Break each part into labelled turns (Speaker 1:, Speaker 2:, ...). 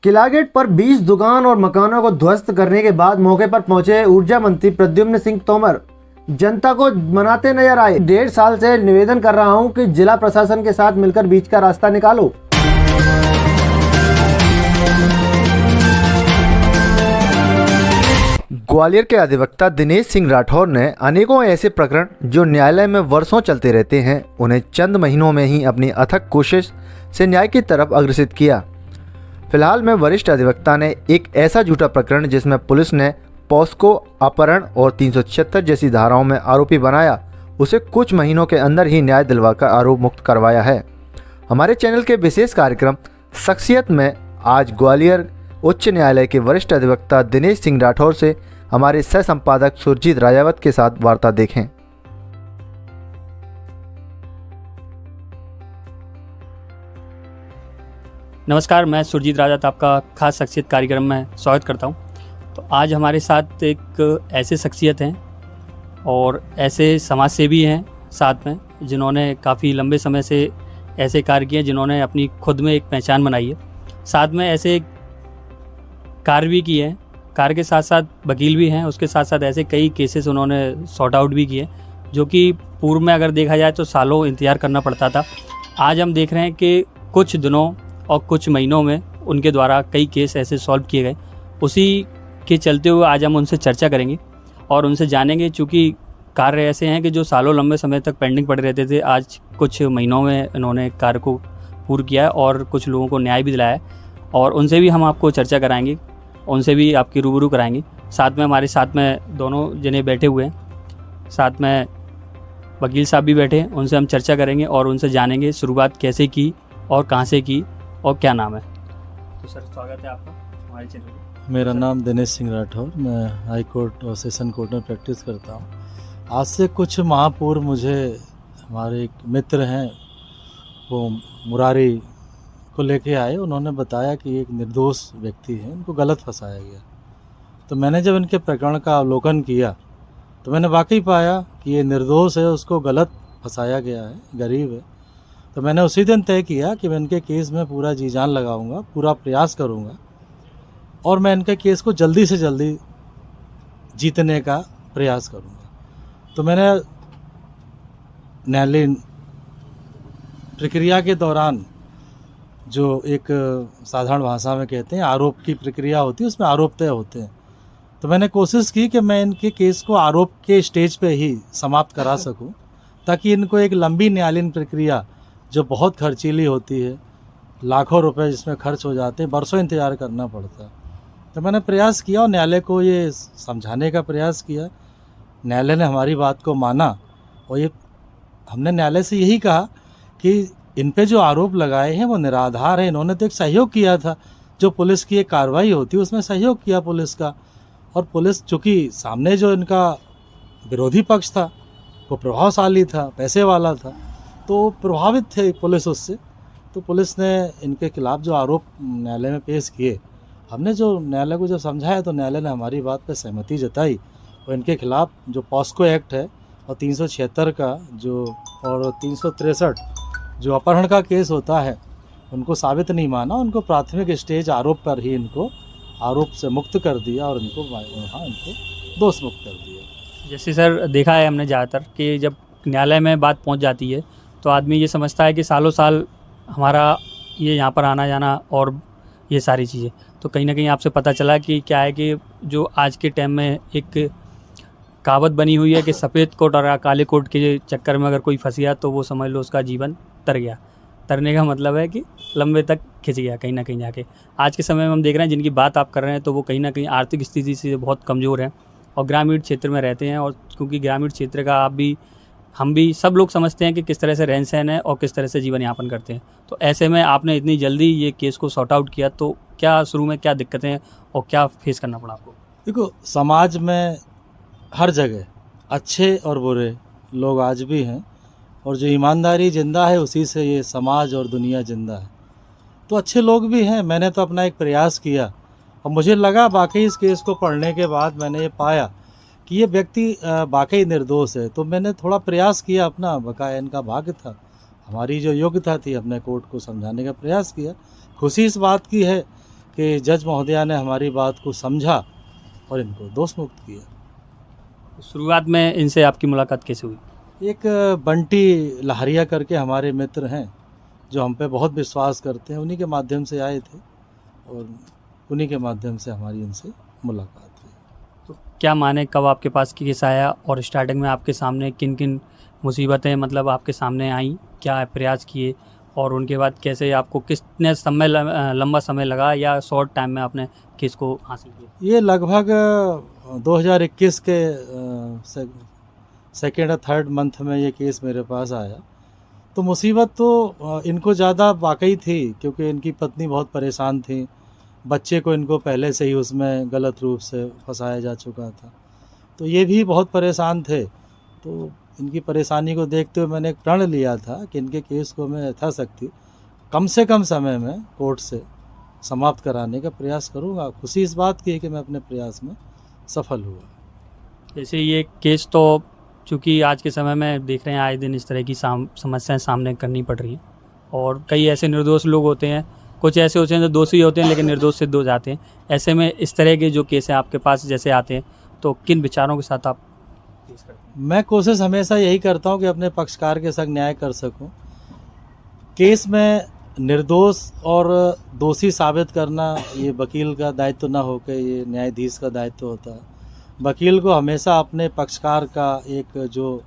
Speaker 1: किलागेट पर 20 दुकान और मकानों को ध्वस्त करने के बाद मौके पर पहुंचे ऊर्जा मंत्री प्रद्युम्न सिंह तोमर जनता को मनाते नजर आए। 1.5 साल से निवेदन कर रहा हूं कि जिला प्रशासन के साथ मिलकर बीच का रास्ता निकालो। ग्वालियर के अधिवक्ता दिनेश सिंह राठौर ने अनेकों ऐसे प्रकरण जो न्यायालय में वर्षों चलते रहते हैं, उन्हें चंद महीनों में ही अपनी अथक कोशिश से न्याय की तरफ अग्रसित किया। फिलहाल में वरिष्ठ अधिवक्ता ने एक ऐसा झूठा प्रकरण जिसमें पुलिस ने पॉस्को अपहरण और 376 जैसी धाराओं में आरोपी बनाया, उसे कुछ महीनों के अंदर ही न्याय दिलवाकर आरोप मुक्त करवाया है। हमारे चैनल के विशेष कार्यक्रम शख्सियत में आज ग्वालियर उच्च न्यायालय के वरिष्ठ अधिवक्ता दिनेश सिंह राठौर से हमारे सह संपादक सुरजीत राजावत के साथ वार्ता देखें।
Speaker 2: नमस्कार, मैं सुरजीत राजावत आपका खास शख्सियत कार्यक्रम में स्वागत करता हूं। तो आज हमारे साथ एक ऐसे शख्सियत हैं और ऐसे समाज सेवी हैं साथ में, जिन्होंने काफ़ी लंबे समय से ऐसे कार्य किए, जिन्होंने अपनी खुद में एक पहचान बनाई है। साथ में ऐसे कार्य भी किए हैं, कार्य के साथ साथ वकील भी हैं, उसके साथ साथ ऐसे कई केसेस उन्होंने सॉर्ट आउट भी किए जो कि पूर्व में अगर देखा जाए तो सालों इंतज़ार करना पड़ता था। आज हम देख रहे हैं कि कुछ दिनों और कुछ महीनों में उनके द्वारा कई केस ऐसे सॉल्व किए गए। उसी के चलते हुए आज हम उनसे चर्चा करेंगे और उनसे जानेंगे, चूँकि कार्य ऐसे हैं कि जो सालों लंबे समय तक पेंडिंग पड़े रहते थे, आज कुछ महीनों में इन्होंने कार्य को पूर्ण किया है और कुछ लोगों को न्याय भी दिलाया है। और उनसे भी हम आपको चर्चा कराएंगे, उनसे भी आपकी रूबरू कराएंगे। साथ में हमारे साथ में दोनों जने बैठे हुए हैं, साथ में वकील साहब भी बैठे हैं, उनसे हम चर्चा करेंगे और उनसे जानेंगे शुरुआत कैसे की और कहाँ से की और क्या नाम है। तो सर, स्वागत है आपका हमारे चैनल में।
Speaker 3: मेरा नाम दिनेश सिंह राठौर, मैं हाई कोर्ट और सेशन कोर्ट में प्रैक्टिस करता हूँ। आज से कुछ माह पूर्व मुझे हमारे एक मित्र हैं, वो मुरारी को लेके आए। उन्होंने बताया कि एक निर्दोष व्यक्ति है, उनको गलत फंसाया गया। तो मैंने जब इनके प्रकरण का अवलोकन किया तो मैंने वाकई पाया कि ये निर्दोष है, उसको गलत फंसाया गया है, गरीब है। तो मैंने उसी दिन तय किया कि मैं इनके केस में पूरा जी जान लगाऊंगा, पूरा प्रयास करूंगा और मैं इनके केस को जल्दी से जल्दी जीतने का प्रयास करूंगा। तो मैंने न्यायालयीन प्रक्रिया के दौरान, जो एक साधारण भाषा में कहते हैं आरोप की प्रक्रिया होती है, उसमें आरोप तय होते हैं, तो मैंने कोशिश की कि मैं इनके केस को आरोप के स्टेज पे ही समाप्त करा सकूं, ताकि इनको एक लंबी न्यायालयीन प्रक्रिया जो बहुत खर्चीली होती है, लाखों रुपए जिसमें खर्च हो जाते हैं, बरसों इंतज़ार करना पड़ता है। तो मैंने प्रयास किया और न्यायालय को ये समझाने का प्रयास किया। न्यायालय ने हमारी बात को माना और ये हमने न्यायालय से यही कहा कि इन पे जो आरोप लगाए हैं वो निराधार है। इन्होंने तो एक सहयोग किया था, जो पुलिस की एक कार्रवाई होती है उसमें सहयोग किया पुलिस का, और पुलिस चूँकि सामने जो इनका विरोधी पक्ष था वो प्रभावशाली था, पैसे वाला था, तो प्रभावित थे पुलिस उससे। तो पुलिस ने इनके खिलाफ जो आरोप न्यायालय में पेश किए, हमने जो न्यायालय को जब समझाया तो न्यायालय ने हमारी बात पर सहमति जताई और इनके खिलाफ जो पॉस्को एक्ट है और 376 का जो और 363 जो अपहरण का केस होता है, उनको साबित नहीं माना। उनको प्राथमिक स्टेज आरोप पर ही इनको आरोप से मुक्त कर दिया और इनको दोष मुक्त कर दिया।
Speaker 2: जैसे सर देखा है हमने ज़्यादातर कि जब न्यायालय में बात पहुंच जाती है तो आदमी ये समझता है कि सालों साल हमारा ये यहाँ पर आना जाना और ये सारी चीज़ें, तो कहीं ना कहीं आपसे पता चला कि क्या है कि जो आज के टाइम में एक कहावत बनी हुई है कि सफ़ेद कोट और काले कोट के चक्कर में अगर कोई फंस गया तो वो समझ लो उसका जीवन तर गया। तरने का मतलब है कि लंबे तक खिंच गया कहीं ना कहीं जाके। आज के समय में हम देख रहे हैं जिनकी बात आप कर रहे हैं तो वो कहीं ना कहीं आर्थिक स्थिति से बहुत कमज़ोर हैं और ग्रामीण क्षेत्र में रहते हैं। और क्योंकि ग्रामीण क्षेत्र का आप भी हम भी सब लोग समझते हैं कि किस तरह से रहन सहन है और किस तरह से जीवन यापन करते हैं। तो ऐसे में आपने इतनी जल्दी ये केस को सॉर्ट आउट किया, तो क्या शुरू में क्या दिक्कतें और क्या फेस करना पड़ा आपको?
Speaker 3: देखो, समाज में हर जगह अच्छे और बुरे लोग आज भी हैं और जो ईमानदारी जिंदा है उसी से ये समाज और दुनिया जिंदा है। तो अच्छे लोग भी हैं। मैंने तो अपना एक प्रयास किया और मुझे लगा वाकई इस केस को पढ़ने के बाद मैंने ये पाया कि ये व्यक्ति वाकई निर्दोष है। तो मैंने थोड़ा प्रयास किया अपना, बकाया इनका भाग्य था, हमारी जो योग्यता थी, अपने कोर्ट को समझाने का प्रयास किया। खुशी इस बात की है कि जज महोदया ने हमारी बात को समझा और इनको दोष मुक्त किया।
Speaker 2: शुरुआत में इनसे आपकी मुलाकात कैसे हुई?
Speaker 3: एक बंटी लहरिया करके हमारे मित्र हैं जो हम पे बहुत विश्वास करते हैं, उन्हीं के माध्यम से आए थे और उन्हीं के माध्यम से हमारी इनसे मुलाकात हुई।
Speaker 2: तो क्या माने कब आपके पास केस आया और स्टार्टिंग में आपके सामने किन किन मुसीबतें मतलब आपके सामने आई, क्या प्रयास किए और उनके बाद कैसे आपको कितने समय लंबा समय लगा या शॉर्ट टाइम में आपने केस को हासिल किया?
Speaker 3: ये लगभग 2021 के सेकेंड और थर्ड मंथ में ये केस मेरे पास आया। तो मुसीबत तो इनको ज़्यादा वाकई थी क्योंकि इनकी पत्नी बहुत परेशान थी, बच्चे को इनको पहले से ही उसमें गलत रूप से फंसाया जा चुका था, तो ये भी बहुत परेशान थे। तो इनकी परेशानी को देखते हुए मैंने एक प्रण लिया था कि इनके केस को मैं यथाशक्ति कम से कम समय में कोर्ट से समाप्त कराने का प्रयास करूँगा। खुशी इस बात की है कि मैं अपने प्रयास में सफल हुआ।
Speaker 2: जैसे ये केस तो चूँकि आज के समय में देख रहे हैं आए दिन इस तरह की समस्याएं सामने करनी पड़ रही हैं और कई ऐसे निर्दोष लोग होते हैं, कुछ ऐसे होते हैं जो दोषी होते हैं लेकिन निर्दोष सिद्ध हो जाते हैं। ऐसे में इस तरह के जो केस हैं आपके पास जैसे आते हैं तो किन विचारों के साथ आप केस करते हैं?
Speaker 3: मैं कोशिश हमेशा यही करता हूँ कि अपने पक्षकार के संग न्याय कर सकूँ। केस में निर्दोष और दोषी साबित करना ये वकील का दायित्व ना होकर ये न्यायाधीश का दायित्व होता है। वकील को हमेशा अपने पक्षकार का एक जो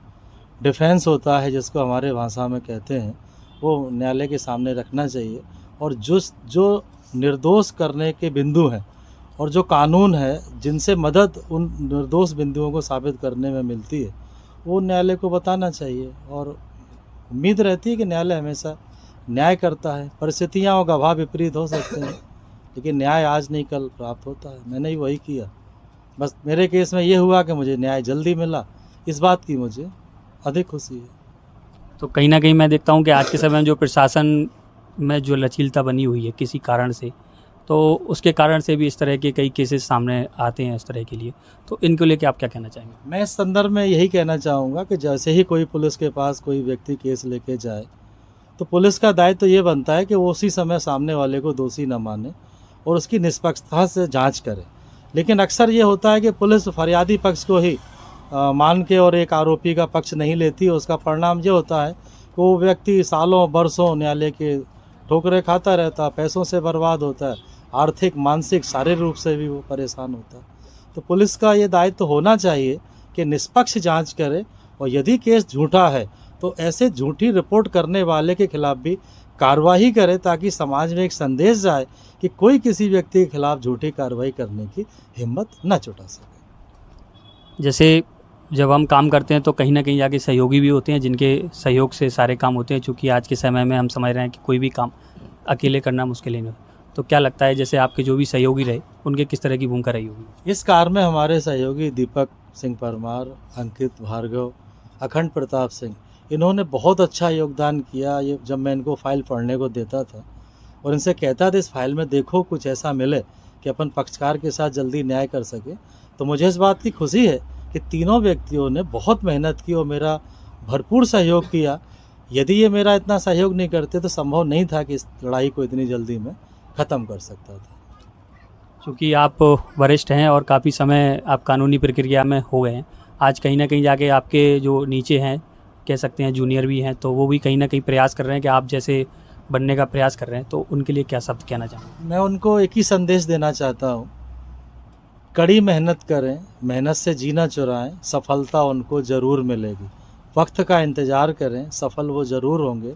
Speaker 3: डिफेंस होता है, जिसको हमारे भाषा में कहते हैं, वो न्यायालय के सामने रखना चाहिए और जो निर्दोष करने के बिंदु हैं और जो कानून है जिनसे मदद उन निर्दोष बिंदुओं को साबित करने में मिलती है वो न्यायालय को बताना चाहिए। और उम्मीद रहती है कि न्यायालय हमेशा न्याय करता है। परिस्थितियाँ और गवाह विपरीत हो सकते हैं लेकिन न्याय आज नहीं कल प्राप्त होता है। मैंने ही वही किया। बस मेरे केस में ये हुआ कि मुझे न्याय जल्दी मिला, इस बात की मुझे अधिक खुशी है।
Speaker 2: तो कहीं ना कहीं मैं देखता हूँ कि आज के समय में जो प्रशासन में जो लचीलता बनी हुई है किसी कारण से, तो उसके कारण से भी इस तरह के कई केसेस सामने आते हैं इस तरह के लिए, तो इनको लेके आप क्या कहना चाहेंगे?
Speaker 3: मैं इस संदर्भ में यही कहना चाहूँगा कि जैसे ही कोई पुलिस के पास कोई व्यक्ति केस लेके जाए तो पुलिस का दायित्व ये बनता है कि वो उसी समय सामने वाले को दोषी न माने और उसकी निष्पक्षता से जांच करे। लेकिन अक्सर ये होता है कि पुलिस फरियादी पक्ष को ही मान के और एक आरोपी का पक्ष नहीं लेती। उसका परिणाम ये होता है कि वो व्यक्ति सालों बरसों न्यायालय के ठोकरें खाता रहता है, पैसों से बर्बाद होता है, आर्थिक मानसिक शारीरिक रूप से भी वो परेशान होता है। तो पुलिस का ये दायित्व होना चाहिए कि निष्पक्ष जांच करे और यदि केस झूठा है तो ऐसे झूठी रिपोर्ट करने वाले के खिलाफ भी कार्रवाई करे ताकि समाज में एक संदेश जाए कि कोई किसी व्यक्ति के खिलाफ झूठी कार्रवाई करने की हिम्मत न जुटा सके।
Speaker 2: जैसे जब हम काम करते हैं तो कहीं ना कहीं आगे सहयोगी भी होते हैं जिनके सहयोग से सारे काम होते हैं, चूँकि आज के समय में हम समझ रहे हैं कि कोई भी काम अकेले करना मुश्किल ही नहीं। तो क्या लगता है जैसे आपके जो भी सहयोगी रहे उनके किस तरह की भूमिका रही होगी?
Speaker 3: इस कार्य में हमारे सहयोगी दीपक सिंह परमार, अंकित भार्गव, अखंड प्रताप सिंह, इन्होंने बहुत अच्छा योगदान किया। ये जब मैं इनको फाइल पढ़ने को देता था और इनसे कहता था इस फाइल में देखो कुछ ऐसा मिले कि अपन पक्षकार के साथ जल्दी न्याय कर सके, तो मुझे इस बात की खुशी है कि तीनों व्यक्तियों ने बहुत मेहनत की और मेरा भरपूर सहयोग किया। यदि ये मेरा इतना सहयोग नहीं करते तो संभव नहीं था कि इस लड़ाई को इतनी जल्दी मैं ख़त्म कर सकता था।
Speaker 2: क्योंकि आप वरिष्ठ हैं और काफ़ी समय आप कानूनी प्रक्रिया में हो गए हैं, आज कहीं ना कहीं जाके आपके जो नीचे हैं कह सकते हैं जूनियर भी हैं, तो वो भी कहीं ना कहीं प्रयास कर रहे हैं कि आप जैसे बनने का प्रयास कर रहे हैं, तो उनके लिए क्या शब्द कहना चाहेंगे?
Speaker 3: मैं उनको एक ही संदेश देना चाहता हूँ, कड़ी मेहनत करें, मेहनत से जीना चुराएं, सफलता उनको ज़रूर मिलेगी। वक्त का इंतज़ार करें, सफल वो ज़रूर होंगे।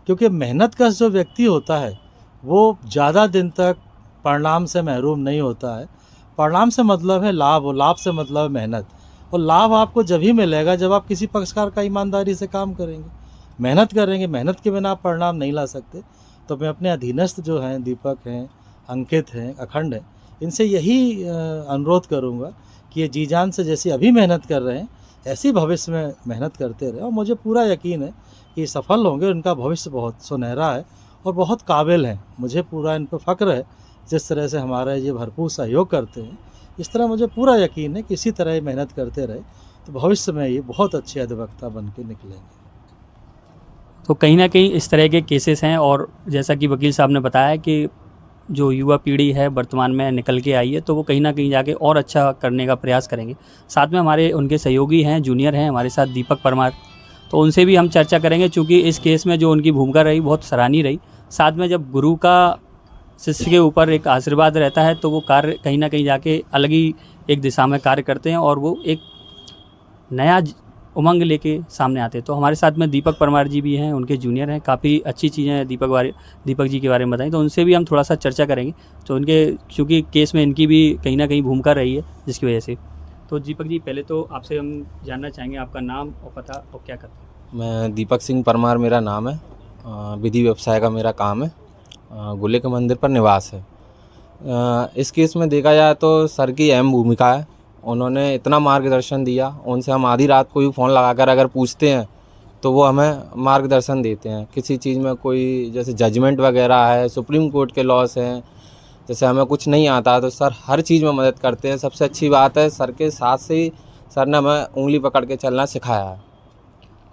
Speaker 3: क्योंकि मेहनत का जो व्यक्ति होता है वो ज़्यादा दिन तक परिणाम से महरूम नहीं होता है। परिणाम से मतलब है लाभ और लाभ से मतलब है मेहनत, और लाभ आपको जब ही मिलेगा जब आप किसी पक्षकार का ईमानदारी से काम करेंगे, मेहनत करेंगे। मेहनत के बिना आप परिणाम नहीं ला सकते। तो मैं अपने अधीनस्थ जो हैं, दीपक हैं, अंकित हैं, अखंड हैं, इनसे यही अनुरोध करूँगा कि ये जी जान से जैसी अभी मेहनत कर रहे हैं ऐसी भविष्य में मेहनत करते रहे। और मुझे पूरा यकीन है कि सफल होंगे। उनका भविष्य बहुत सुनहरा है और बहुत काबिल हैं। मुझे पूरा इन पर फ़ख्र है। जिस तरह से हमारा ये भरपूर सहयोग करते हैं, इस तरह मुझे पूरा यकीन है कि इसी तरह ये मेहनत करते रहे तो भविष्य में ये बहुत अच्छे अधिवक्ता बन के निकलेंगे।
Speaker 2: तो कहीं ना कहीं इस तरह के केसेस हैं और जैसा कि वकील साहब ने बताया कि जो युवा पीढ़ी है वर्तमान में निकल के आई है, तो वो कहीं न कहीं जाके और अच्छा करने का प्रयास करेंगे। साथ में हमारे उनके सहयोगी हैं, जूनियर हैं हमारे साथ दीपक परमार, तो उनसे भी हम चर्चा करेंगे चूँकि इस केस में जो उनकी भूमिका रही बहुत सराहनीय रही। साथ में जब गुरु का शिष्य के ऊपर एक आशीर्वाद रहता है तो वो कार्य कहीं न कहीं जाके अलग ही एक दिशा में कार्य करते हैं और वो एक नया उमंग लेके सामने आते हैं। तो हमारे साथ में दीपक परमार जी भी हैं, उनके जूनियर हैं, काफ़ी अच्छी चीज़ें दीपक जी के बारे में बताएं, तो उनसे भी हम थोड़ा सा चर्चा करेंगे। तो उनके क्योंकि केस में इनकी भी कहीं ना कहीं भूमिका रही है जिसकी वजह से। तो दीपक जी, पहले तो आपसे हम जानना चाहेंगे आपका नाम और पता और क्या करते हैं।
Speaker 4: मैं दीपक सिंह परमार मेरा नाम है। विधि व्यवसाय का मेरा काम है। गुले के मंदिर पर निवास है। इस केस में देखा जाए तो सर की अहम भूमिका है। उन्होंने इतना मार्गदर्शन दिया, उनसे हम आधी रात को भी फ़ोन लगाकर अगर पूछते हैं तो वो हमें मार्गदर्शन देते हैं। किसी चीज़ में कोई जैसे जजमेंट वगैरह है, सुप्रीम कोर्ट के लॉस हैं, जैसे हमें कुछ नहीं आता तो सर हर चीज़ में मदद करते हैं। सबसे अच्छी बात है सर के साथ से ही सर ने हमें उंगली पकड़ के चलना सिखाया है।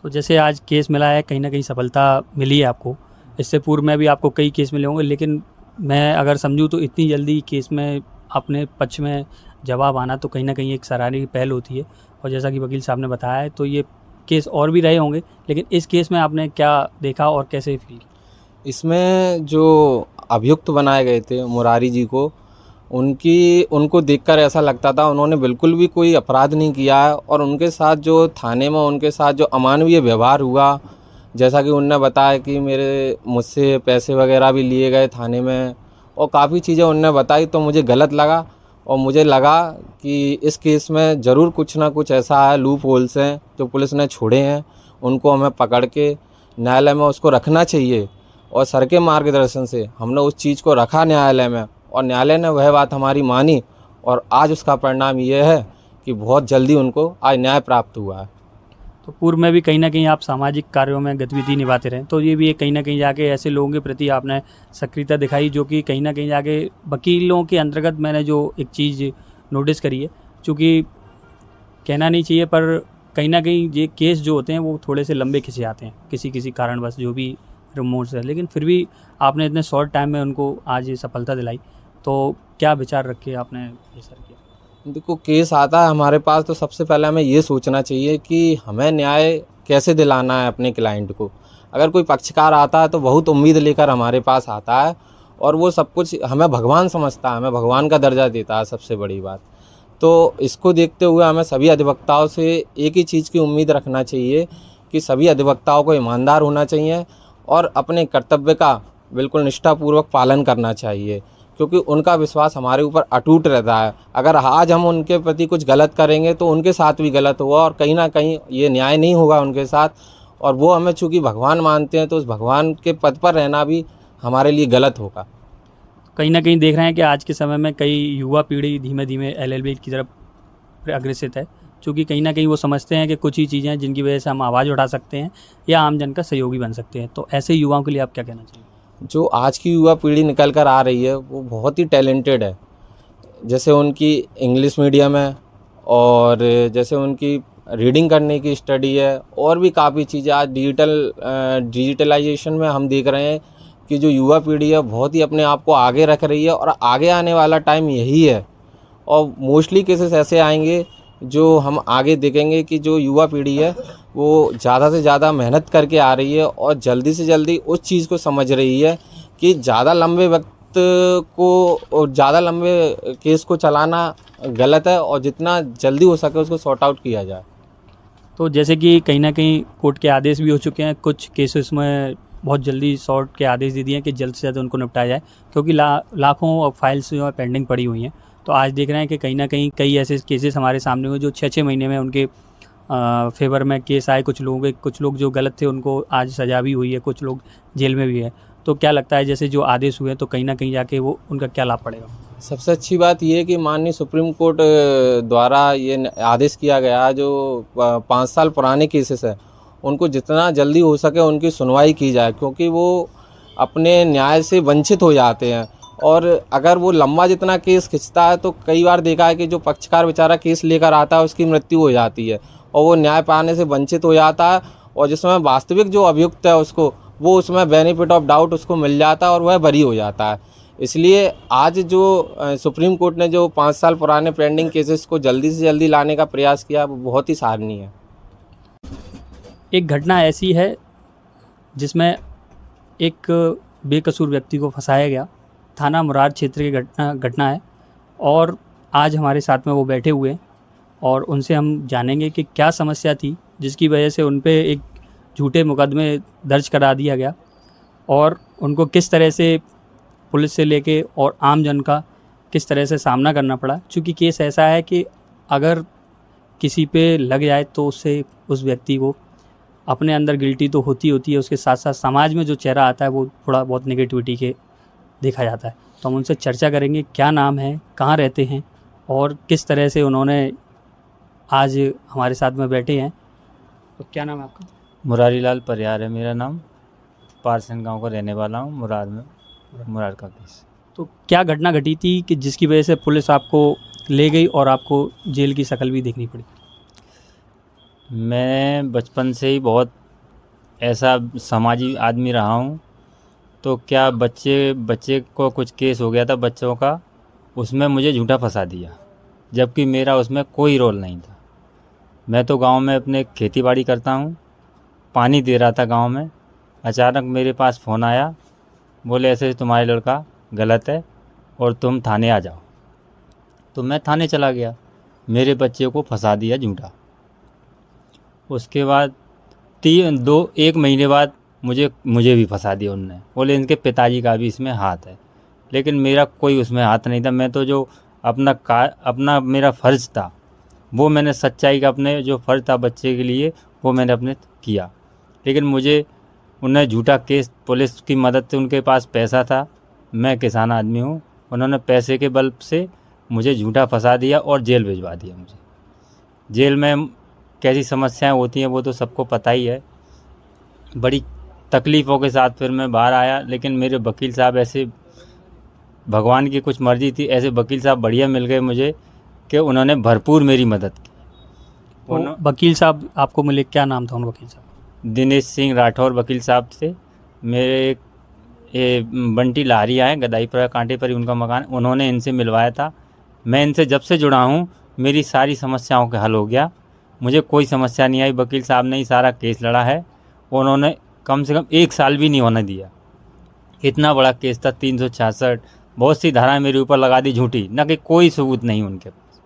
Speaker 2: तो जैसे आज केस मिला है, कहीं ना कहीं सफलता मिली है आपको। इससे पूर्व में भी आपको कई केस मिले होंगे, लेकिन मैं अगर समझूँ तो इतनी जल्दी केस में अपने पक्ष में जवाब आना तो कहीं ना कहीं एक सराहनीय पहल होती है। और जैसा कि वकील साहब ने बताया है तो ये केस और भी रहे होंगे, लेकिन इस केस में आपने क्या देखा और कैसे फील किया?
Speaker 4: इसमें जो अभियुक्त बनाए गए थे मुरारी जी को, उनको देखकर ऐसा लगता था उन्होंने बिल्कुल भी कोई अपराध नहीं किया है। और उनके साथ जो थाने में उनके साथ जो अमानवीय व्यवहार हुआ, जैसा कि उनने बताया कि मुझसे पैसे वगैरह भी लिए गए थाने में और काफ़ी चीज़ें उनने बताई, तो मुझे गलत लगा। और मुझे लगा कि इस केस में ज़रूर कुछ ना कुछ ऐसा है, लूप होल्स हैं जो पुलिस ने छोड़े हैं, उनको हमें पकड़ के न्यायालय में उसको रखना चाहिए। और सर के मार्गदर्शन से हमने उस चीज़ को रखा न्यायालय में और न्यायालय ने वह बात हमारी मानी और आज उसका परिणाम ये है कि बहुत जल्दी उनको आज न्याय प्राप्त हुआ है।
Speaker 2: तो पूर्व में भी कहीं ना कहीं आप सामाजिक कार्यों में गतिविधि निभाते रहे, तो ये भी कहीं ना कहीं जाके ऐसे लोगों के प्रति आपने सक्रियता दिखाई जो कि कहीं ना कहीं जाके वकीलों के अंतर्गत मैंने जो एक चीज़ नोटिस करी है, चूँकि कहना नहीं चाहिए पर कहीं ना कहीं ये केस जो होते हैं वो थोड़े से लंबे खिंचे आते हैं किसी कारणवश, जो भी रिमोट से, लेकिन फिर भी आपने इतने शॉर्ट टाइम में उनको आज ये सफलता दिलाई। तो क्या विचार रख के आपने ये सर किया?
Speaker 4: देखो, केस आता है हमारे पास तो सबसे पहले हमें ये सोचना चाहिए कि हमें न्याय कैसे दिलाना है अपने क्लाइंट को। अगर कोई पक्षकार आता है तो बहुत उम्मीद लेकर हमारे पास आता है और वो सब कुछ हमें भगवान समझता है, हमें भगवान का दर्जा देता है सबसे बड़ी बात। तो इसको देखते हुए हमें सभी अधिवक्ताओं से एक ही चीज़ की उम्मीद रखना चाहिए कि सभी अधिवक्ताओं को ईमानदार होना चाहिए और अपने कर्तव्य का बिल्कुल निष्ठापूर्वक पालन करना चाहिए, क्योंकि उनका विश्वास हमारे ऊपर अटूट रहता है। अगर आज हम उनके प्रति कुछ गलत करेंगे तो उनके साथ भी गलत होगा और कहीं ना कहीं ये न्याय नहीं होगा उनके साथ। और वो हमें चूँकि भगवान मानते हैं तो उस भगवान के पद पर रहना भी हमारे लिए गलत होगा।
Speaker 2: कहीं ना कहीं देख रहे हैं कि आज के समय में कई युवा पीढ़ी धीमे धीमे LLB की तरफ अग्रसित है, क्योंकि कहीं ना कहीं वो समझते हैं कि कुछ ही चीज़ें हैं जिनकी वजह से हम आवाज़ उठा सकते हैं या आम जन का सहयोगी बन सकते हैं। तो ऐसे युवाओं के लिए आप क्या कहना चाहिए?
Speaker 4: जो आज की युवा पीढ़ी निकल कर आ रही है वो बहुत ही टैलेंटेड है। जैसे उनकी इंग्लिश मीडियम है और जैसे उनकी रीडिंग करने की स्टडी है और भी काफ़ी चीज़ें। आज डिजिटलाइजेशन में हम देख रहे हैं कि जो युवा पीढ़ी है बहुत ही अपने आप को आगे रख रही है और आगे आने वाला टाइम यही है। और मोस्टली केसेस ऐसे आएंगे जो हम आगे देखेंगे कि जो युवा पीढ़ी है वो ज़्यादा से ज़्यादा मेहनत करके आ रही है और जल्दी से जल्दी उस चीज़ को समझ रही है कि ज़्यादा लंबे वक्त को और ज़्यादा लंबे केस को चलाना गलत है और जितना जल्दी हो सके उसको सॉर्ट आउट किया जाए।
Speaker 2: तो जैसे कि कहीं ना कहीं कोर्ट के आदेश भी हो चुके हैं, कुछ केसेस में बहुत जल्दी सॉर्ट के आदेश दे दिए हैं कि जल्द से जल्द उनको निपटाया जाए, क्योंकि लाखों फाइल्स जो है पेंडिंग पड़ी हुई हैं। तो आज देख रहे हैं कि कहीं ना कहीं कई ऐसे केसेस हमारे सामने हुए जो 6-6 महीने में उनके फेवर में केस आए। कुछ लोग जो गलत थे उनको आज सज़ा भी हुई है, कुछ लोग जेल में भी है। तो क्या लगता है जैसे जो आदेश हुए तो कहीं ना कहीं जाके वो उनका क्या लाभ पड़ेगा?
Speaker 4: सबसे अच्छी बात यह है कि माननीय सुप्रीम कोर्ट द्वारा ये आदेश किया गया जो 5 साल पुराने केसेस हैं उनको जितना जल्दी हो सके उनकी सुनवाई की जाए, क्योंकि वो अपने न्याय से वंचित हो जाते हैं। और अगर वो लंबा जितना केस खिंचता है तो कई बार देखा है कि जो पक्षकार बेचारा केस लेकर आता है उसकी मृत्यु हो जाती है और वो न्याय पाने से वंचित हो जाता है। और जिसमें वास्तविक जो अभियुक्त है उसको वो उसमें बेनिफिट ऑफ डाउट उसको मिल जाता है और वह बरी हो जाता है। इसलिए आज जो सुप्रीम कोर्ट ने जो 5 साल पुराने पेंडिंग केसेस को जल्दी से जल्दी लाने का प्रयास किया, वो बहुत ही सराहनीय है।
Speaker 2: एक घटना ऐसी है जिसमें एक बेकसूर व्यक्ति को फंसाया गया, थाना मुरार क्षेत्र की घटना है, और आज हमारे साथ में वो बैठे हुए हैं और उनसे हम जानेंगे कि क्या समस्या थी जिसकी वजह से उन पे एक झूठे मुकदमे दर्ज करा दिया गया और उनको किस तरह से पुलिस से लेके और आम जन का किस तरह से सामना करना पड़ा। चूँकि केस ऐसा है कि अगर किसी पे लग जाए तो उससे उस व्यक्ति को अपने अंदर गिल्टी तो होती है, उसके साथ साथ समाज में जो चेहरा आता है वो थोड़ा बहुत नेगेटिविटी के देखा जाता है। तो हम उनसे चर्चा करेंगे क्या नाम है, कहाँ रहते हैं और किस तरह से उन्होंने आज हमारे साथ में बैठे हैं। तो क्या नाम है आपका?
Speaker 5: मुरारी लाल परियार है मेरा नाम। पारसन गांव का रहने वाला हूँ। मुरार में मुरार का केस।
Speaker 2: तो क्या घटना घटी थी कि जिसकी वजह से पुलिस आपको ले गई और आपको जेल की शक्ल भी देखनी पड़ी?
Speaker 5: मैं बचपन से ही बहुत ऐसा समाजी आदमी रहा हूँ। तो क्या बच्चे को कुछ केस हो गया था बच्चों का, उसमें मुझे झूठा फंसा दिया, जबकि मेरा उसमें कोई रोल नहीं था। मैं तो गांव में अपने खेतीबाड़ी करता हूँ, पानी दे रहा था गांव में। अचानक मेरे पास फ़ोन आया, बोले ऐसे तुम्हारा लड़का गलत है और तुम थाने आ जाओ। तो मैं थाने चला गया, मेरे बच्चे को फंसा दिया झूठा। उसके बाद 1 महीने बाद मुझे भी फंसा दिया उनने। बोले इनके पिताजी का भी इसमें हाथ है, लेकिन मेरा कोई उसमें हाथ नहीं था। मैं तो जो अपना मेरा फ़र्ज़ था वो मैंने सच्चाई का अपने जो फ़र्ज़ था बच्चे के लिए वो मैंने अपने किया। लेकिन मुझे उन्हें झूठा केस, पुलिस की मदद से, उनके पास पैसा था, मैं किसान आदमी हूँ, उन्होंने पैसे के बल से मुझे झूठा फंसा दिया और जेल भिजवा दिया। मुझे जेल में कैसी समस्याएं होती हैं वो तो सबको पता ही है। बड़ी तकलीफ़ों के साथ फिर मैं बाहर आया, लेकिन मेरे वकील साहब ऐसे, भगवान की कुछ मर्ज़ी थी, ऐसे वकील साहब बढ़िया मिल गए मुझे कि उन्होंने भरपूर मेरी मदद की।
Speaker 2: तो वकील साहब आपको मिले, क्या नाम था उन वकील साहब?
Speaker 5: दिनेश सिंह राठौर वकील साहब थे। मेरे बंटी लाहरिया है, गदाईपुरा कांटे पर ही उनका मकान, उन्होंने इनसे मिलवाया था। मैं इनसे जब से जुड़ा हूँ मेरी सारी समस्याओं का हल हो गया, मुझे कोई समस्या नहीं आई। वकील साहब ने ही सारा केस लड़ा है, उन्होंने कम से कम 1 साल भी नहीं होने दिया। इतना बड़ा केस था, 366, बहुत सी धाराएं मेरे ऊपर लगा दी झूठी, ना कि कोई सबूत नहीं उनके पास,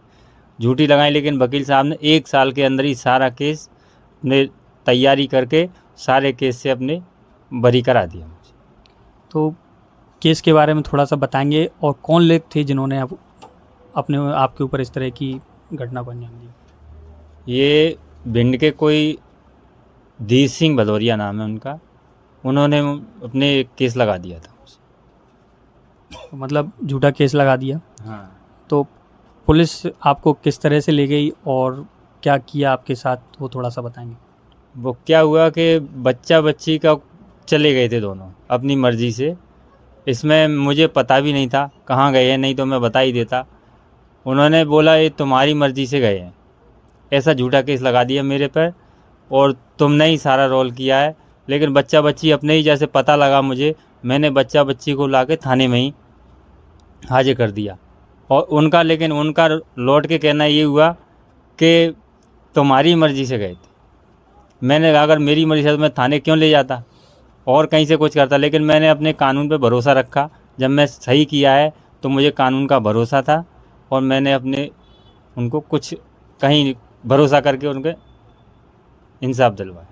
Speaker 5: झूठी लगाई। लेकिन वकील साहब ने 1 साल के अंदर ही सारा केस ने तैयारी करके सारे केस से अपने बरी करा दिया मुझे।
Speaker 2: तो केस के बारे में थोड़ा सा बताएंगे और कौन लोग थे जिन्होंने आपके ऊपर इस तरह की घटना को अंजाम दिया?
Speaker 5: ये भिंड के कोई धीर सिंह भदौरिया नाम है उनका, उन्होंने अपने केस लगा दिया था मुझे।
Speaker 2: मतलब झूठा केस लगा दिया।
Speaker 5: हाँ।
Speaker 2: तो पुलिस आपको किस तरह से ले गई और क्या किया आपके साथ, वो थोड़ा सा बताएंगे?
Speaker 5: वो क्या हुआ कि बच्ची का चले गए थे दोनों अपनी मर्ज़ी से। इसमें मुझे पता भी नहीं था कहाँ गए हैं, नहीं तो मैं बता ही देता। उन्होंने बोला ये तुम्हारी मर्ज़ी से गए हैं, ऐसा झूठा केस लगा दिया मेरे पर और तुमने ही सारा रोल किया है। लेकिन बच्ची अपने ही, जैसे पता लगा मुझे, मैंने बच्ची को लाके थाने में ही हाजिर कर दिया। और उनका लौट के कहना ये हुआ कि तुम्हारी मर्ज़ी से गए थे। मैंने कहा अगर मेरी मर्ज़ी से तो मैं थाने क्यों ले जाता और कहीं से कुछ करता। लेकिन मैंने अपने कानून पे भरोसा रखा, जब मैं सही किया है तो मुझे कानून का भरोसा था और मैंने उनको कुछ कहीं भरोसा करके उनके इंसाफ दिलवाया।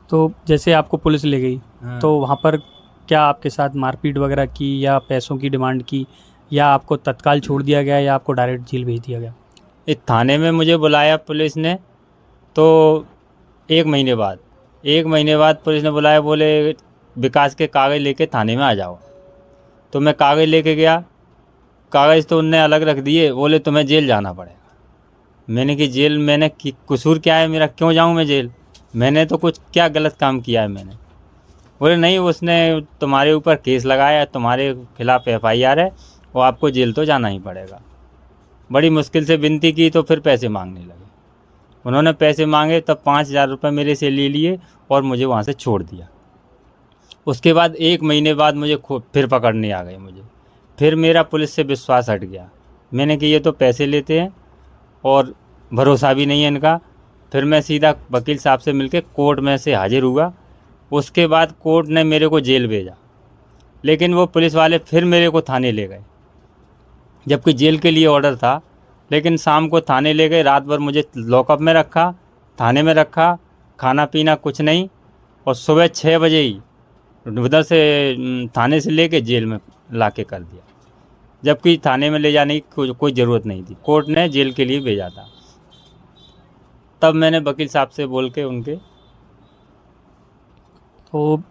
Speaker 2: तो जैसे आपको पुलिस ले गई,
Speaker 5: हाँ।
Speaker 2: तो वहाँ पर क्या आपके साथ मारपीट वगैरह की या पैसों की डिमांड की, या आपको तत्काल छोड़ दिया गया या आपको डायरेक्ट जेल भेज दिया गया?
Speaker 5: इस थाने में मुझे बुलाया पुलिस ने, तो 1 महीने बाद पुलिस ने बुलाया, बोले विकास के कागज़ लेके थाने में आ जाओ। तो मैं कागज़ लेके गया, कागज़ तो उनने अलग रख दिए, बोले तुम्हें जेल जाना पड़ेगा। मैंने कि जेल, मैंने कसूर क्या है मेरा, क्यों जाऊं मैं जेल, मैंने तो कुछ क्या गलत काम किया है मैंने। बोले नहीं, उसने तुम्हारे ऊपर केस लगाया, तुम्हारे खिलाफ़ FIR है और आपको जेल तो जाना ही पड़ेगा। बड़ी मुश्किल से विनती की तो फिर पैसे मांगने लगे। उन्होंने पैसे मांगे तब 5,000 रुपये मेरे से ले लिए और मुझे वहाँ से छोड़ दिया। उसके बाद 1 महीने बाद मुझे फिर पकड़ने आ गए मुझे। फिर मेरा पुलिस से विश्वास हट गया। मैंने कि ये तो पैसे लेते हैं और भरोसा भी नहीं है इनका। फिर मैं सीधा वकील साहब से मिलके कोर्ट में से हाजिर हुआ। उसके बाद कोर्ट ने मेरे को जेल भेजा, लेकिन वो पुलिस वाले फिर मेरे को थाने ले गए, जबकि जेल के लिए ऑर्डर था। लेकिन शाम को थाने ले गए, रात भर मुझे लॉकअप में रखा, थाने में रखा, खाना पीना कुछ नहीं, और सुबह 6 बजे ही उधर से थाने से लेके जेल में ला के कर दिया, जबकि थाने में ले जाने की कोई ज़रूरत नहीं थी। कोर्ट ने जेल के लिए भेजा था। तब मैंने वकील साहब से बोल के उनके
Speaker 2: तो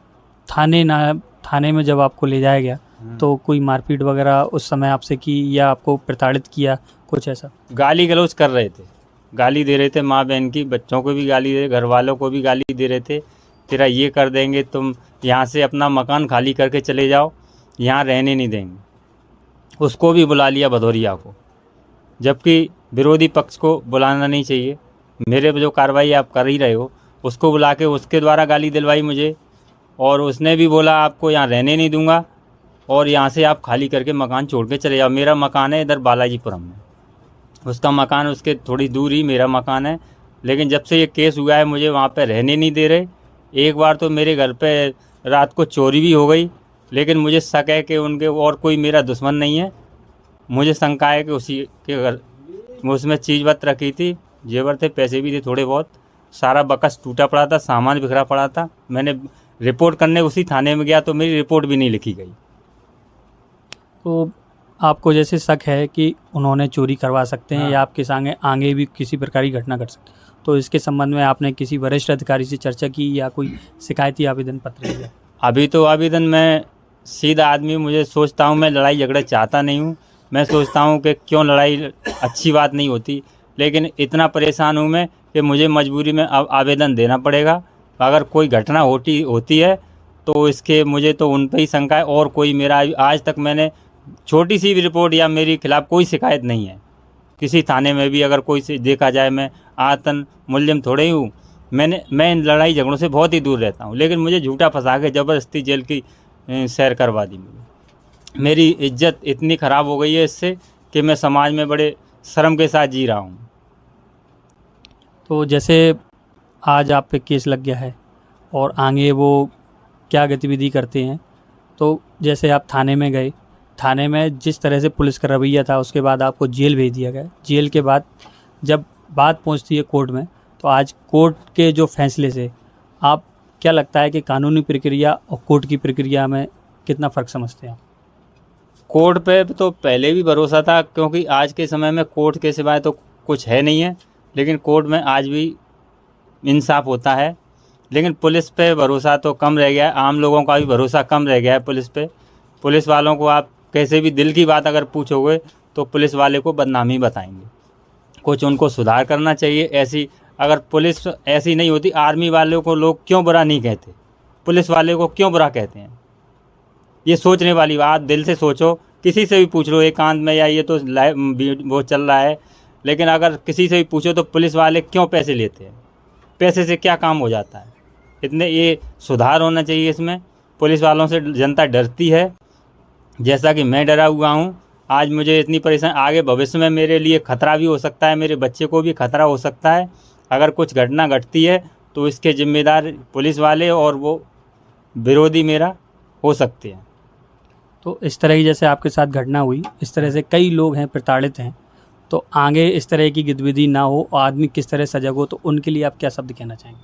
Speaker 2: थाने में जब आपको ले जाया गया तो कोई मारपीट वगैरह उस समय आपसे की या आपको प्रताड़ित किया, कुछ ऐसा?
Speaker 5: गाली गलौज कर रहे थे, गाली दे रहे थे, माँ बहन की, बच्चों को भी गाली दे, घर वालों को भी गाली दे रहे थे। तेरा ये कर देंगे, तुम यहाँ से अपना मकान खाली करके चले जाओ, यहाँ रहने नहीं देंगे। उसको भी बुला लिया, भदौरिया को, जबकि विरोधी पक्ष को बुलाना नहीं चाहिए। मेरे जो कार्रवाई आप कर ही रहे हो उसको बुला के उसके द्वारा गाली दिलवाई मुझे, और उसने भी बोला आपको यहाँ रहने नहीं दूंगा और यहाँ से आप खाली करके मकान छोड़ के चले जाओ। मेरा मकान है इधर बालाजीपुरम में, उसका मकान उसके थोड़ी दूर ही मेरा मकान है। लेकिन जब से ये केस हुआ है मुझे वहाँ पे रहने नहीं दे रहे। एक बार तो मेरे घर पे रात को चोरी भी हो गई, लेकिन मुझे शक है कि उनके और कोई मेरा दुश्मन नहीं है। मुझे शंका है कि उसी के घर उसमें चीज़ वत रखी थी, जेवर थे, पैसे भी थे थोड़े बहुत। सारा बकस टूटा पड़ा था, सामान बिखरा पड़ा था। मैंने रिपोर्ट करने उसी थाने में गया तो मेरी रिपोर्ट भी नहीं लिखी गई।
Speaker 2: तो आपको जैसे शक है कि उन्होंने चोरी करवा सकते हैं,
Speaker 5: हाँ।
Speaker 2: या आपके संगे आगे भी किसी प्रकार की घटना घट सकती है, तो इसके संबंध में आपने किसी वरिष्ठ अधिकारी से चर्चा की या कोई शिकायती आवेदन पत्र दिया?
Speaker 5: अभी तो आवेदन, मैं सीधा आदमी, मुझे सोचता हूँ मैं लड़ाई झगड़े चाहता नहीं हूँ। मैं सोचता हूँ कि क्यों लड़ाई अच्छी बात नहीं होती, लेकिन इतना परेशान हूँ मैं कि मुझे मजबूरी में अब आवेदन देना पड़ेगा। अगर कोई घटना होती है तो इसके मुझे तो उन पर ही शंका है, और कोई मेरा आज तक मैंने छोटी सी भी रिपोर्ट या मेरे खिलाफ़ कोई शिकायत नहीं है किसी थाने में भी। अगर कोई से देखा जाए, मैं आतन मुल्जिम थोड़े ही हूँ। मैं इन लड़ाई झगड़ों से बहुत ही दूर रहता हूँ, लेकिन मुझे झूठा फंसा के ज़बरदस्ती जेल की सैर करवा दी। मेरी इज्जत इतनी ख़राब हो गई है इससे कि मैं समाज में बड़े शर्म के साथ जी रहा हूँ।
Speaker 2: तो जैसे आज आप पे केस लग गया है और आगे वो क्या गतिविधि करते हैं, तो जैसे आप थाने में गए, थाने में जिस तरह से पुलिस का रवैया था, उसके बाद आपको जेल भेज दिया गया। जेल के बाद जब बात पहुंचती है कोर्ट में, तो आज कोर्ट के जो फैसले से आप क्या लगता है कि कानूनी प्रक्रिया और कोर्ट की प्रक्रिया में कितना फ़र्क समझते हैं आप?
Speaker 5: कोर्ट पे तो पहले भी भरोसा था, क्योंकि आज के समय में कोर्ट के सिवाय तो कुछ है नहीं है, लेकिन कोर्ट में आज भी इंसाफ होता है। लेकिन पुलिस पे भरोसा तो कम रह गया है, आम लोगों का भी भरोसा कम रह गया है पुलिस पे। पुलिस वालों को आप कैसे भी दिल की बात अगर पूछोगे तो पुलिस वाले को बदनामी बताएंगे। कुछ उनको सुधार करना चाहिए। ऐसी अगर पुलिस ऐसी नहीं होती, आर्मी वालों को लोग क्यों बुरा नहीं कहते, पुलिस वाले को क्यों बुरा कहते हैं? ये सोचने वाली बात, दिल से सोचो। किसी से भी पूछ लो एकांत में, या ये तो लाइव वो चल रहा है, लेकिन अगर किसी से भी पूछो तो पुलिस वाले क्यों पैसे लेते हैं? पैसे से क्या काम हो जाता है? इतने ये सुधार होना चाहिए इसमें। पुलिस वालों से जनता डरती है, जैसा कि मैं डरा हुआ हूँ। आज मुझे इतनी परेशानी, आगे भविष्य में मेरे लिए खतरा भी हो सकता है, मेरे बच्चे को भी खतरा हो सकता है। अगर कुछ घटना घटती है तो इसके जिम्मेदार पुलिस वाले और वो विरोधी मेरा हो सकते हैं।
Speaker 2: तो इस तरह की जैसे आपके साथ घटना हुई, इस तरह से कई लोग हैं प्रताड़ित हैं, तो आगे इस तरह की गतिविधि ना हो, आदमी किस तरह सजग हो, तो उनके लिए आप क्या शब्द कहना चाहेंगे?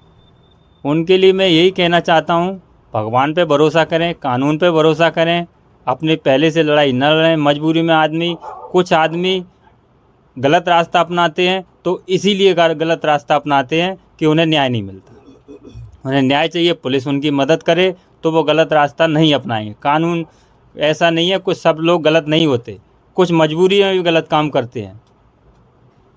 Speaker 5: उनके लिए मैं यही कहना चाहता हूँ, भगवान पे भरोसा करें, कानून पे भरोसा करें, अपने पहले से लड़ाई न लड़ें। मजबूरी में कुछ आदमी गलत रास्ता अपनाते हैं, तो इसीलिए गलत रास्ता अपनाते हैं कि उन्हें न्याय नहीं मिलता। उन्हें न्याय चाहिए, पुलिस उनकी मदद करे तो वो गलत रास्ता नहीं अपनाएंगे। कानून ऐसा नहीं है, कुछ सब लोग गलत नहीं होते, कुछ मजबूरी में भी गलत काम करते हैं।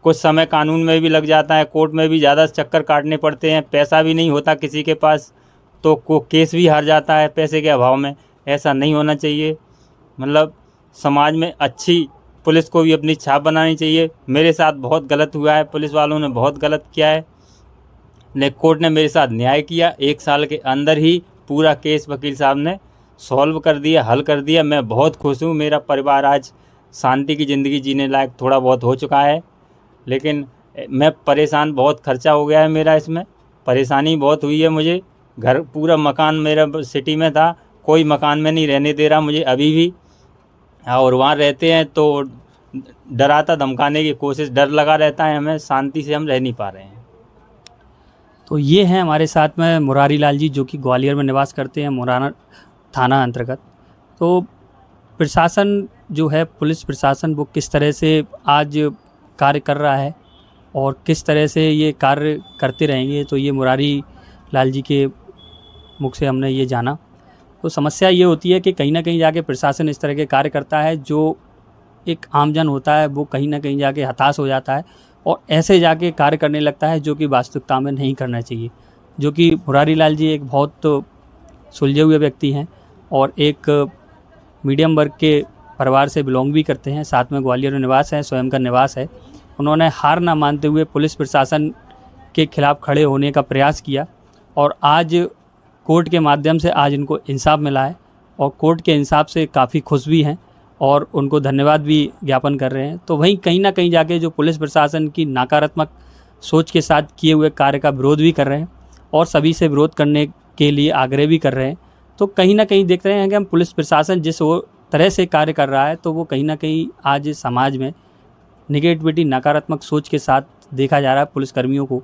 Speaker 5: कुछ समय कानून में भी लग जाता है, कोर्ट में भी ज़्यादा चक्कर काटने पड़ते हैं, पैसा भी नहीं होता किसी के पास, तो केस भी हार जाता है पैसे के अभाव में। ऐसा नहीं होना चाहिए। मतलब समाज में अच्छी पुलिस को भी अपनी छाप बनानी चाहिए। मेरे साथ बहुत गलत हुआ है, पुलिस वालों ने बहुत गलत किया है, लेकिन कोर्ट ने मेरे साथ न्याय किया। 1 साल के अंदर ही पूरा केस वकील साहब ने सॉल्व कर दिया, हल कर दिया। मैं बहुत खुश हूँ। मेरा परिवार आज शांति की ज़िंदगी जीने लायक थोड़ा बहुत हो चुका है। लेकिन मैं परेशान, बहुत खर्चा हो गया है मेरा, इसमें परेशानी बहुत हुई है मुझे। घर पूरा मकान मेरा सिटी में था, कोई मकान में नहीं रहने दे रहा मुझे अभी भी। और वहाँ रहते हैं तो डराता धमकाने की कोशिश, डर लगा रहता है हमें, शांति से हम रह नहीं पा रहे हैं।
Speaker 2: तो ये हैं हमारे साथ में मुरारी लाल जी, जो कि ग्वालियर में निवास करते हैं, मुराना थाना अंतर्गत। तो प्रशासन जो है, पुलिस प्रशासन, वो किस तरह से आज कार्य कर रहा है और किस तरह से ये कार्य करते रहेंगे, तो ये मुरारी लाल जी के मुख से हमने ये जाना। तो समस्या ये होती है कि कहीं ना कहीं जाके प्रशासन इस तरह के कार्य करता है, जो एक आमजन होता है वो कहीं ना कहीं जाके हताश हो जाता है और ऐसे जाके कार्य करने लगता है जो कि वास्तविकता में नहीं करना चाहिए। जो कि मुरारी लाल जी एक बहुत सुलझे हुए व्यक्ति हैं और एक मीडियम वर्ग के परिवार से बिलोंग भी करते हैं, साथ में ग्वालियर में निवास है, स्वयं का निवास है। उन्होंने हार ना मानते हुए पुलिस प्रशासन के खिलाफ खड़े होने का प्रयास किया और आज कोर्ट के माध्यम से आज इनको इंसाफ मिला है और कोर्ट के इंसाफ से काफ़ी खुश भी हैं और उनको धन्यवाद भी ज्ञापन कर रहे हैं। तो वहीं कहीं ना कहीं जाके जो पुलिस प्रशासन की नकारात्मक सोच के साथ किए हुए कार्य का विरोध भी कर रहे हैं और सभी से विरोध करने के लिए आग्रह भी कर रहे हैं। तो कहीं ना कहीं देख रहे हैं कि हम पुलिस प्रशासन जिस तरह से कार्य कर रहा है, तो वो कहीं ना कहीं आज समाज में निगेटिविटी, नकारात्मक सोच के साथ देखा जा रहा है पुलिसकर्मियों को।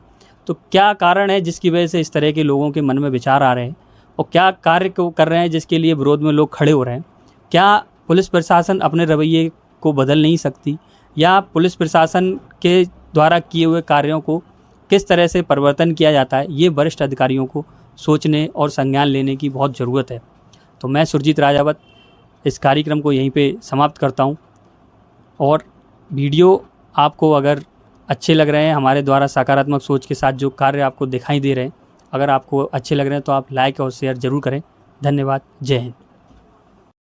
Speaker 2: तो क्या कारण है जिसकी वजह से इस तरह के लोगों के मन में विचार आ रहे हैं और क्या कार्य को कर रहे हैं जिसके लिए विरोध में लोग खड़े हो रहे हैं? क्या पुलिस प्रशासन अपने रवैये को बदल नहीं सकती, या पुलिस प्रशासन के द्वारा किए हुए कार्यों को किस तरह से परिवर्तन किया जाता है, ये वरिष्ठ अधिकारियों को सोचने और संज्ञान लेने की बहुत ज़रूरत है। तो मैं सुरजीत राजावत इस कार्यक्रम को यहीं पे समाप्त करता हूँ और वीडियो आपको अगर अच्छे लग रहे हैं, हमारे द्वारा सकारात्मक सोच के साथ जो कार्य आपको दिखाई दे रहे हैं, अगर आपको अच्छे लग रहे हैं तो आप लाइक और शेयर ज़रूर करें। धन्यवाद। जय हिंद।